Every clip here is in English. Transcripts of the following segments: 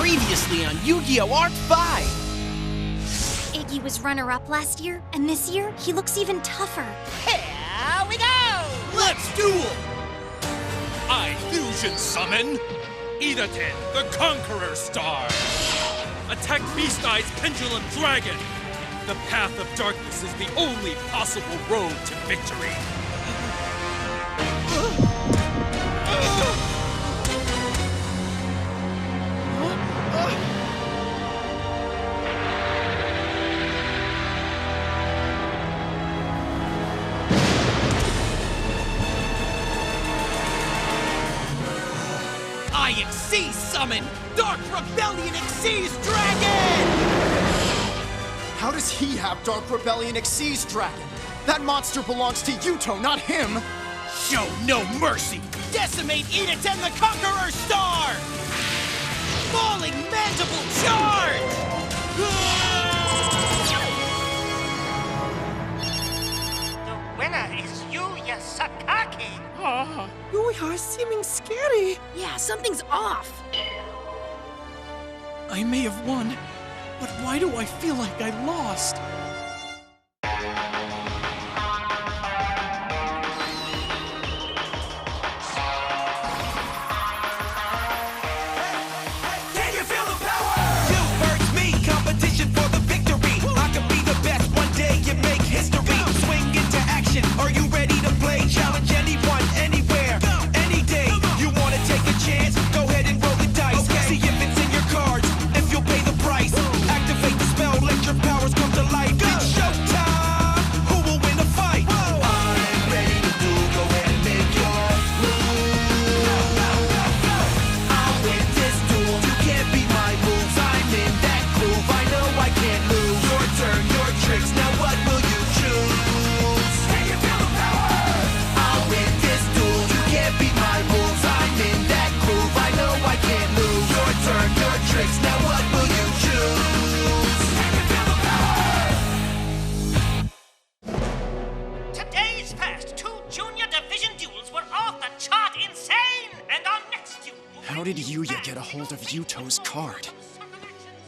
Previously on Yu-Gi-Oh! Art 5! Iggy was runner-up last year, and this year, he looks even tougher. Here we go! Let's duel! I fusion summon Declan, the Conqueror Star. Attack Beast Eye's Pendulum Dragon. The path of darkness is the only possible road to victory. I Xyz summon Dark Rebellion Xyz Dragon! How does he have Dark Rebellion Xyz Dragon? That monster belongs to Yuto, not him! Show no mercy! Decimate Declan the Conqueror Star! Falling Mandible Charge! The winner is Yuya Sakaki. You are seeming scary. Yeah, something's off. I may have won, but why do I feel like I lost? Can you feel the power? You versus me, competition for the victory. I could be the best one day, you make history. Swing into action, are you ready to play? Challenge anyone, anywhere, any day. You wanna take a chance? Go ahead and roll the dice. See if it's in your cards, if you'll pay the price. Activate the spell, let your powers come to life. It's showtime! Who will win the fight? I'm ready to do, go ahead and make your move. I'll win this duel, you can't beat my moves. I'm in that groove, I know I can't lose. Your turn, your tricks, now what will you choose? Can you feel the power? I'll win this duel, you can't beat my moves. I'm in that groove, I know I can't lose. Your turn, your tricks, now what will you choose? Can you feel the power? Today's first two junior division duels were off the chart insane, and our next duel. How did Yuya get a hold of Yuto's card?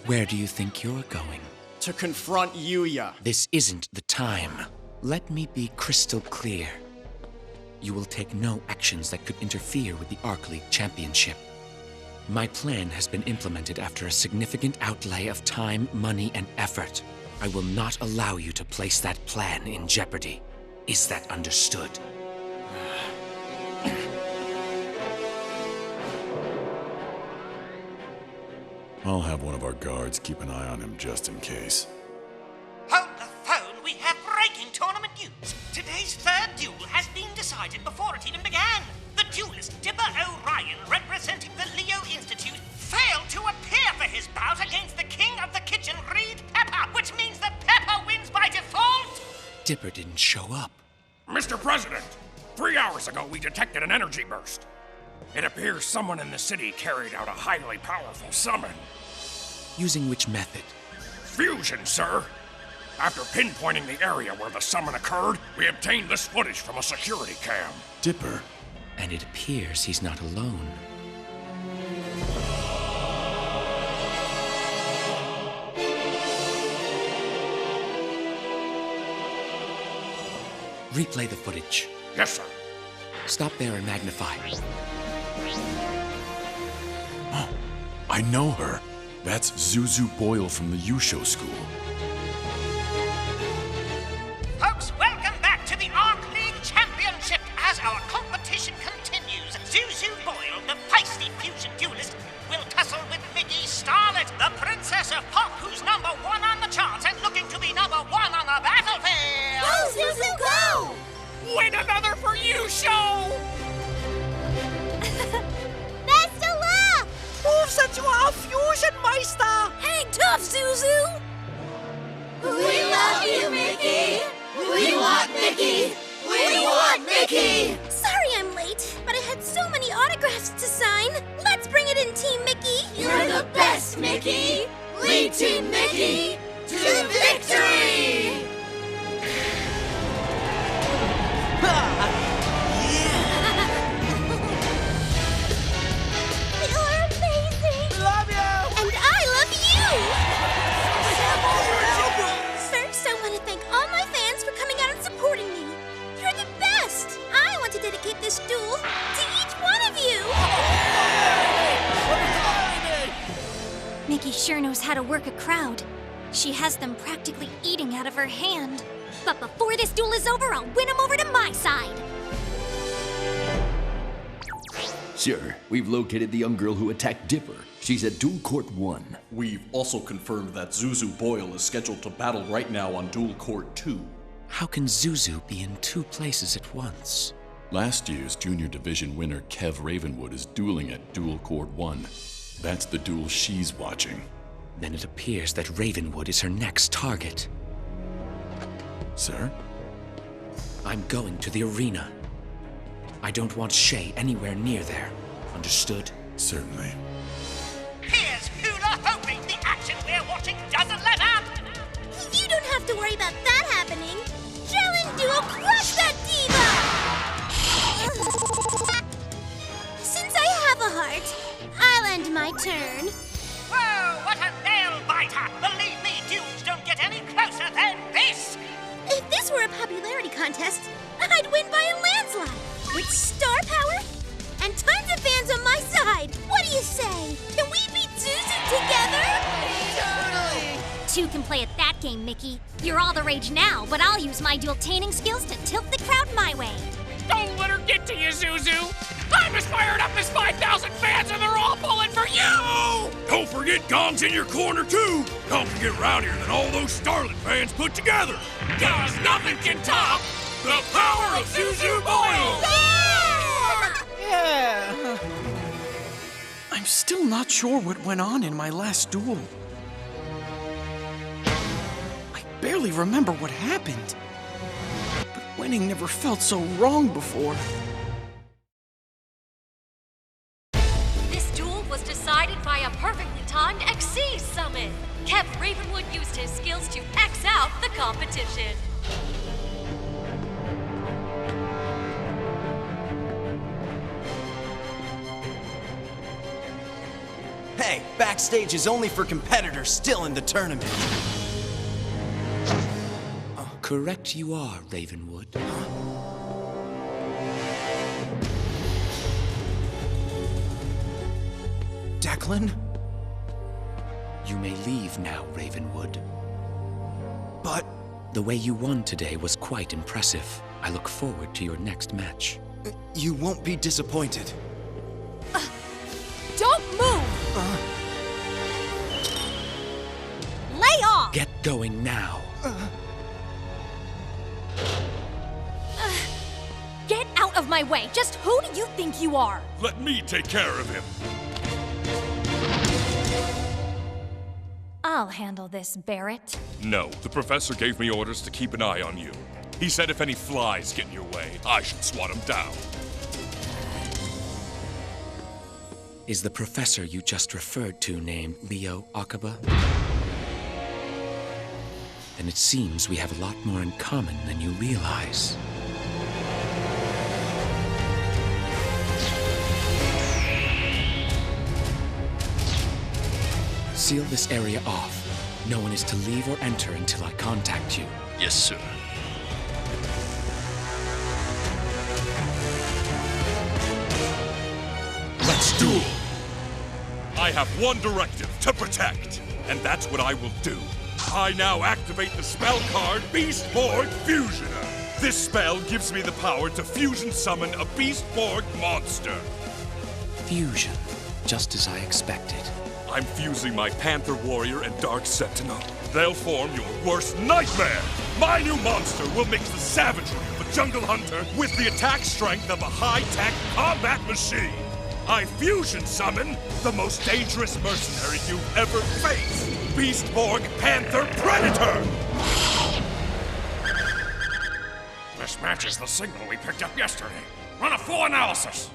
Where do you think you're going? To confront Yuya. This isn't the time. Let me be crystal clear. You will take no actions that could interfere with the Arc League Championship. My plan has been implemented after a significant outlay of time, money, and effort. I will not allow you to place that plan in jeopardy. Is that understood? I'll have one of our guards keep an eye on him just in case. Hold the phone, we have breaking tournament news. Today's third duel has been decided before it even began. The duelist Dipper O'Ryan, representing the Leo Institute, failed to appear for his bout against the king of the kitchen, Reed Pepper, which means that Pepper wins by default. Dipper didn't show up. Mr. President, 3 hours ago we detected an energy burst. It appears someone in the city carried out a highly powerful summon. Using which method? Fusion, sir. After pinpointing the area where the summon occurred, we obtained this footage from a security cam. Dipper, And it appears he's not alone. Replay the footage. Yes, sir. Stop there and magnify. I know her. That's Zuzu Boyle from the Yusho School. Folks, welcome back to the Arc League Championship as our competition continues. Zuzu Boyle, the feisty fusion duelist, will tussle with Miggy Starlet, the princess of pop who's #1 on the charts and looking to be #1 on the battlefield. Go, Zuzu, go! Win another for Yusho! Best of luck! Proves that you are a fusion meister! Hang tough, Zuzu! We love you, Mickey! We want Mickey! We want Mickey! Sorry I'm late, but I had so many autographs to sign. Let's bring it in, Team Mickey! You're the best, Mickey! Lead Team Mickey to victory! You're amazing! Love you! And this duel to each one of you! Mickey sure knows how to work a crowd. She has them practically eating out of her hand. But before this duel is over, I'll win them over to my side! Sir, we've located the young girl who attacked Dipper. She's at Duel Court 1. We've also confirmed that Zuzu Boyle is scheduled to battle right now on Duel Court 2. How can Zuzu be in two places at once? Last year's Junior Division winner Kev Ravenwood is dueling at Duel Court 1. That's the duel she's watching. Then it appears that Ravenwood is her next target. Sir? I'm going to the arena. I don't want Shay anywhere near there. Understood? Certainly. Here's Hula hoping the action we're watching doesn't let up! You don't have to worry about that happening! Jellin Duo, crush that diva! Since I have a heart, I'll end my turn. Whoa, what a nail-biter! Believe me, dudes don't get any closer than this! If this were a popularity contest, I'd win by a landslide! With star power and tons of fans on my side! What do you say? Can we beat Zuzu together? Totally! Two can play at that game, Mickey. You're all the rage now, but I'll use my dual-taining skills to tilt the crowd my way. Don't let her get to you, Zuzu! I'm as fired up as 5,000 fans and they're all pulling for you! Don't forget Gong's in your corner, too! Gong can get rowdier than all those Starlet fans put together! Cause nothing can top the power of Zuzu Boyle! Yeah. I'm still not sure what went on in my last duel. I barely remember what happened. But winning never felt so wrong before. This duel was decided by a perfectly timed XC summon. Kev Ravenwood used his skills to X out the competition. Hey, backstage is only for competitors still in the tournament. Correct you are, Ravenwood. Declan? You may leave now, Ravenwood. But... The way you won today was quite impressive. I look forward to your next match. You won't be disappointed. Don't move! Lay off! Get going now. Get out of my way! Just who do you think you are? Let me take care of him! I'll handle this, Barrett. No, the professor gave me orders to keep an eye on you. He said if any flies get in your way, I should swat them down. Is the professor you just referred to named Leo Akaba? Then it seems we have a lot more in common than you realize. Seal this area off. No one is to leave or enter until I contact you. Yes, sir. Let's duel! I have one directive to protect, and that's what I will do. I now activate the spell card Beastborg Fusioner. This spell gives me the power to fusion summon a Beastborg monster. Fusion, just as I expected. I'm fusing my Panther Warrior and Dark Sentinel. They'll form your worst nightmare! My new monster will mix the savagery of a jungle hunter with the attack strength of a high-tech combat machine! I fusion summon the most dangerous mercenary you've ever faced! Beastborg Panther Predator! This matches the signal we picked up yesterday. Run a full analysis!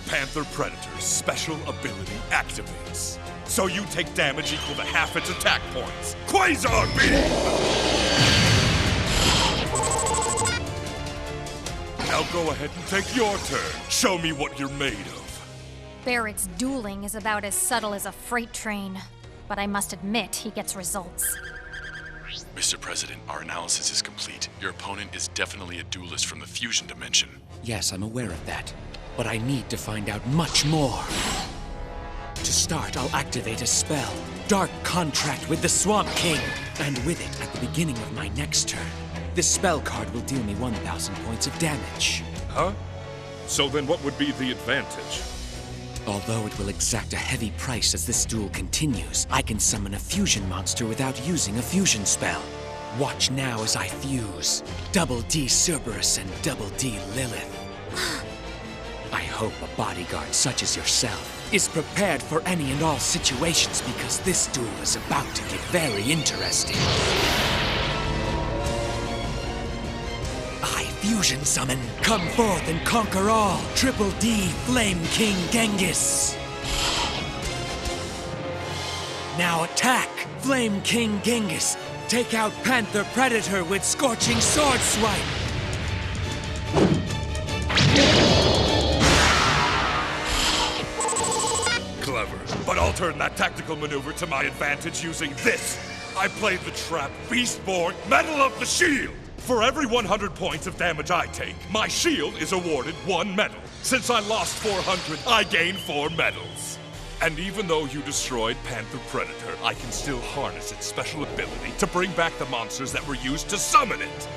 Panther Predator's special ability activates. So you take damage equal to half its attack points. Quasar Beam! Now go ahead and take your turn. Show me what you're made of. Barrett's dueling is about as subtle as a freight train. But I must admit, he gets results. Mr. President, our analysis is complete. Your opponent is definitely a duelist from the fusion dimension. Yes, I'm aware of that. But I need to find out much more. To start, I'll activate a spell. Dark Contract with the Swamp King. And with it, at the beginning of my next turn, this spell card will deal me 1,000 points of damage. Huh? So then what would be the advantage? Although it will exact a heavy price as this duel continues, I can summon a fusion monster without using a fusion spell. Watch now as I fuse Double D Cerberus and Double D Lilith. I hope a bodyguard such as yourself is prepared for any and all situations, because this duel is about to get very interesting. I fusion summon. Come forth and conquer all. Triple D Flame King Genghis. Now attack! Flame King Genghis. Take out Panther Predator with Scorching Sword Swipe. Clever, but I'll turn that tactical maneuver to my advantage using this. I played the trap Beastborg Medal of the Shield. For every 100 points of damage I take, my shield is awarded 1 medal. Since I lost 400, I gain 4 medals. And even though you destroyed Panther Predator, I can still harness its special ability to bring back the monsters that were used to summon it.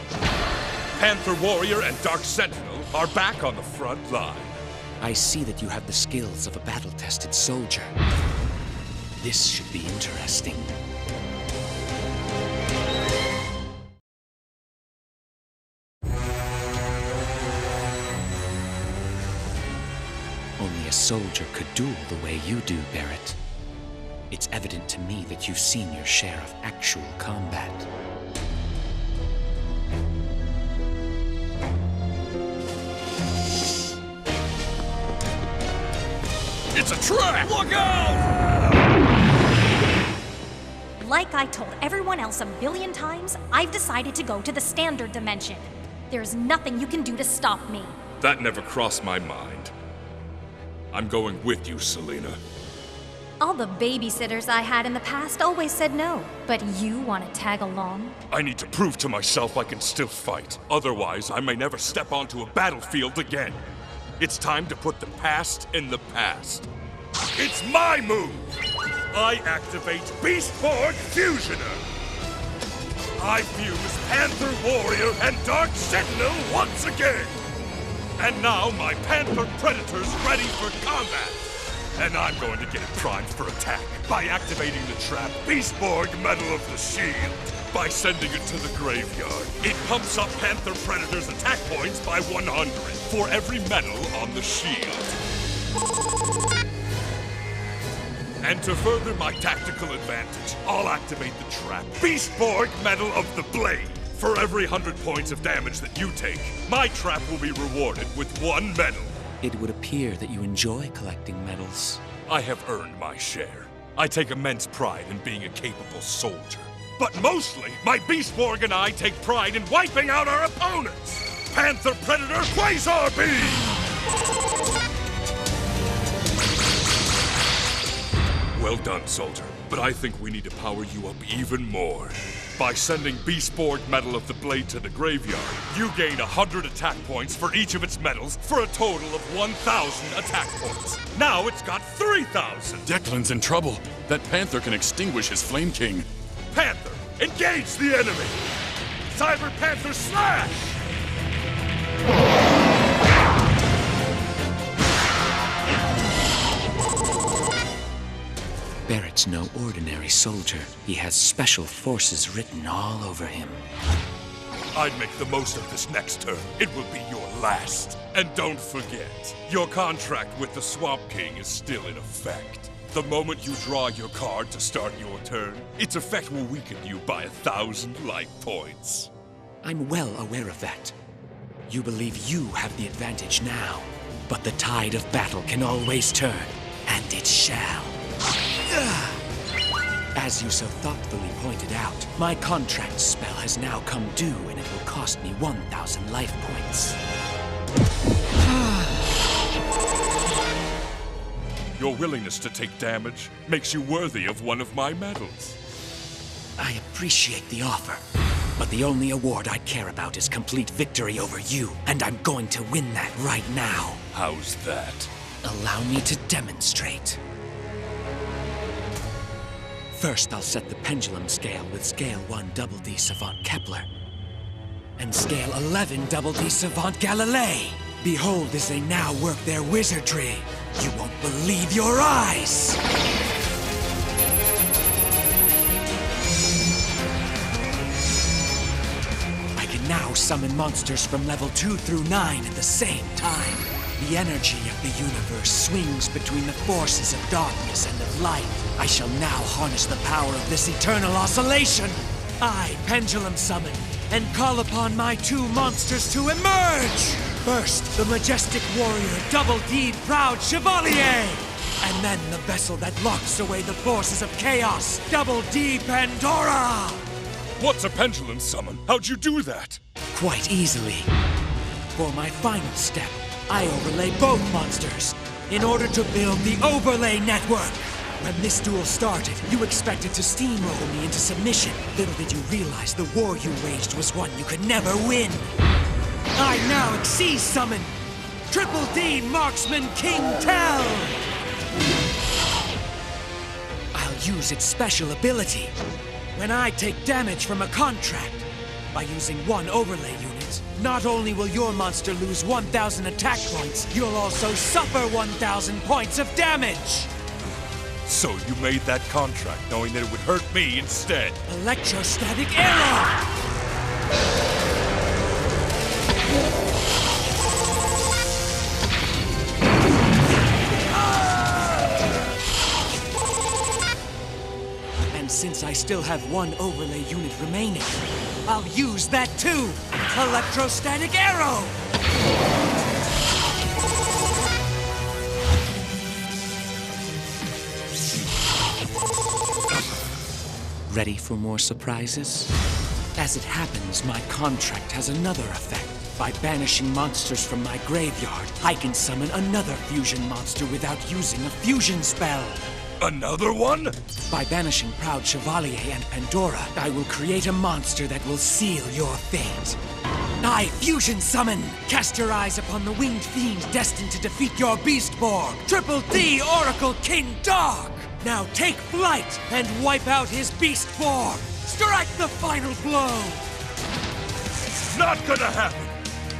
Panther Warrior and Dark Sentinel are back on the front line. I see that you have the skills of a battle-tested soldier. This should be interesting. Only a soldier could duel the way you do, Barrett. It's evident to me that you've seen your share of actual combat. It's a trap! Look out! Like I told everyone else a billion times, I've decided to go to the standard dimension. There's nothing you can do to stop me. That never crossed my mind. I'm going with you, Selena. All the babysitters I had in the past always said no. But you want to tag along? I need to prove to myself I can still fight. Otherwise, I may never step onto a battlefield again. It's time to put the past in the past. It's my move! I activate Beastborg Fusioner. I fuse Panther Warrior and Dark Sentinel once again. And now my Panther Predator's ready for combat. And I'm going to get it primed for attack by activating the trap Beastborg Medal of the Shield. By sending it to the graveyard, it pumps up Panther Predator's attack points by 100 for every medal on the shield. And to further my tactical advantage, I'll activate the trap Beastborg Medal of the Blade. For every 100 points of damage that you take, my trap will be rewarded with 1 medal. It would appear that you enjoy collecting medals. I have earned my share. I take immense pride in being a capable soldier. But mostly, my Beastborg and I take pride in wiping out our opponents! Panther Predator Quasar Beam! Well done, soldier. But I think we need to power you up even more. By sending Beastborg Medal of the Blade to the graveyard, you gain 100 attack points for each of its medals for a total of 1,000 attack points. Now it's got 3,000! Declan's in trouble. That Panther can extinguish his Flame King. Panther, engage the enemy! Cyber Panther Slash! Barrett's no ordinary soldier. He has special forces written all over him. I'd make the most of this next turn. It will be your last. And don't forget, your contract with the Swamp King is still in effect. The moment you draw your card to start your turn, its effect will weaken you by 1,000 life points. I'm well aware of that. You believe you have the advantage now, but the tide of battle can always turn, and it shall. As you so thoughtfully pointed out, my contract spell has now come due, and it will cost me 1,000 life points. Your willingness to take damage makes you worthy of one of my medals. I appreciate the offer, But the only award I care about is complete victory over you, and I'm going to win that right now. How's that? Allow me to demonstrate. First, I'll set the pendulum scale with scale 1 Double D Savant Kepler and scale 11 Double D Savant Galilei. Behold as they now work their wizardry. You won't believe your eyes! I can now summon monsters from level 2 through 9 at the same time. The energy of the universe swings between the forces of darkness and of light. I shall now harness the power of this eternal oscillation. I pendulum summon and call upon my 2 monsters to emerge. First, the majestic warrior Double D Proud Chevalier. And then the vessel that locks away the forces of chaos, Double D Pandora. What's a pendulum summon? How'd you do that? Quite easily. For my final step, I overlay both monsters in order to build the overlay network. When this duel started, you expected to steamroll me into submission. Little did you realize the war you waged was one you could never win. I now Xyz summon Triple D Marksman King Tell. I'll use its special ability when I take damage from a contract. By using 1 overlay unit, not only will your monster lose 1,000 attack points, you'll also suffer 1,000 points of damage! So you made that contract knowing that it would hurt me instead. Electrostatic arrow! And since I still have 1 overlay unit remaining, I'll use that too! Electrostatic arrow! Ready for more surprises? As it happens, my contract has another effect. By banishing monsters from my graveyard, I can summon another fusion monster without using a fusion spell. Another one? By banishing Proud Chevalier and Pandora, I will create a monster that will seal your fate. I fusion summon! Cast your eyes upon the winged fiend destined to defeat your Beastborg, Triple D Oracle King Dark! Now take flight and wipe out his Beastborg! Strike the final blow! Not gonna happen!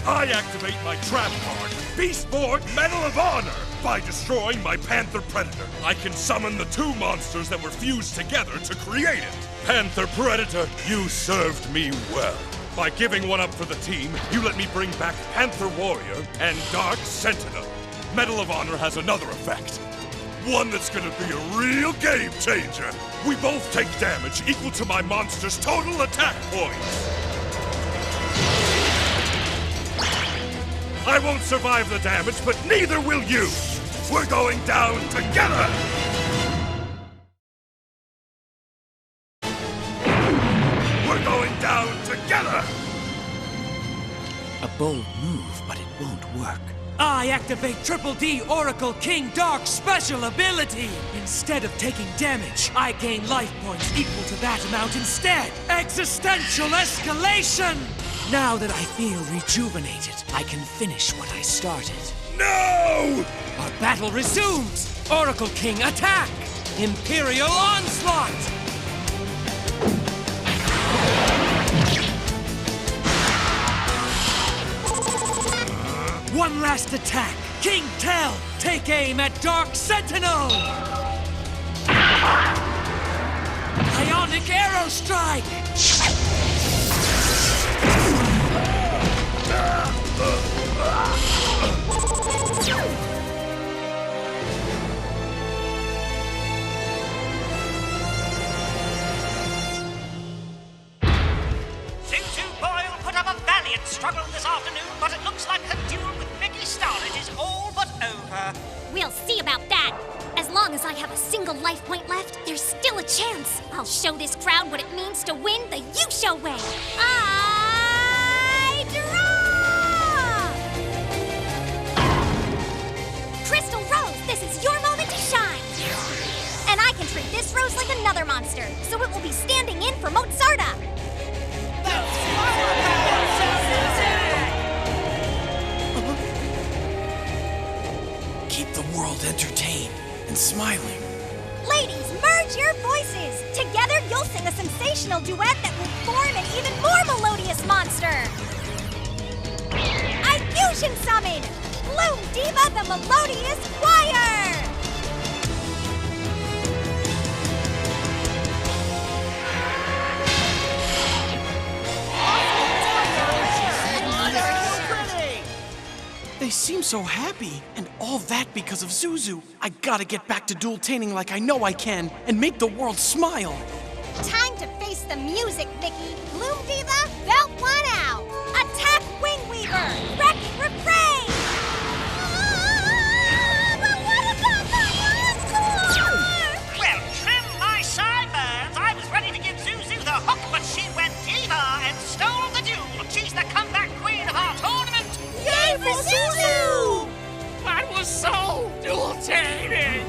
I activate my trap card, Beastborg Medal of Honor! By destroying my Panther Predator, I can summon the 2 monsters that were fused together to create it! Panther Predator, you served me well. By giving one up for the team, you let me bring back Panther Warrior and Dark Sentinel. Medal of Honor has another effect. One that's gonna be a real game changer. We both take damage equal to my monster's total attack points. I won't survive the damage, but neither will you. We're going down together. We're going down together. A bold move, but it won't work. I activate Triple D Oracle King Dark special ability! Instead of taking damage, I gain life points equal to that amount instead! Existential escalation! Now that I feel rejuvenated, I can finish what I started. No! Our battle resumes! Oracle King attack! Imperial onslaught! One last attack! King Tell! Take aim at Dark Sentinel! Ionic Arrow Strike! Boyle put up a valiant struggle this afternoon, but it looks like her duel with Mickey Starlet is all but over. We'll see about that. As long as I have a single life point left, there's still a chance. I'll show this crowd what it means to win the You-Show way. I draw! Crystal Rose, this is your moment to shine. And I can treat this rose like another monster, so it will be standing in for Mozarta. That's Use your voices! Together, you'll sing a sensational duet that will form an even more melodious monster! I fusion summon! Bloom Diva the Melodious Choir! They seem so happy, and all that because of Zuzu. I gotta get back to dual-taining like I know I can, and make the world smile. Time to face the music, Mickey. Bloom Diva, belt one out. Attack Wing Weaver! Wrecking Refrain! But what about the encore? Well, trim my sideburns. I was ready to give Zuzu the hook, but she went diva and stole the duel. She's the comeback queen of our tournament. Yay for Zuzu! That was so dual-taining!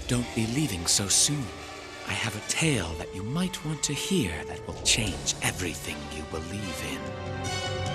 Don't be leaving so soon. I have a tale that you might want to hear that will change everything you believe in.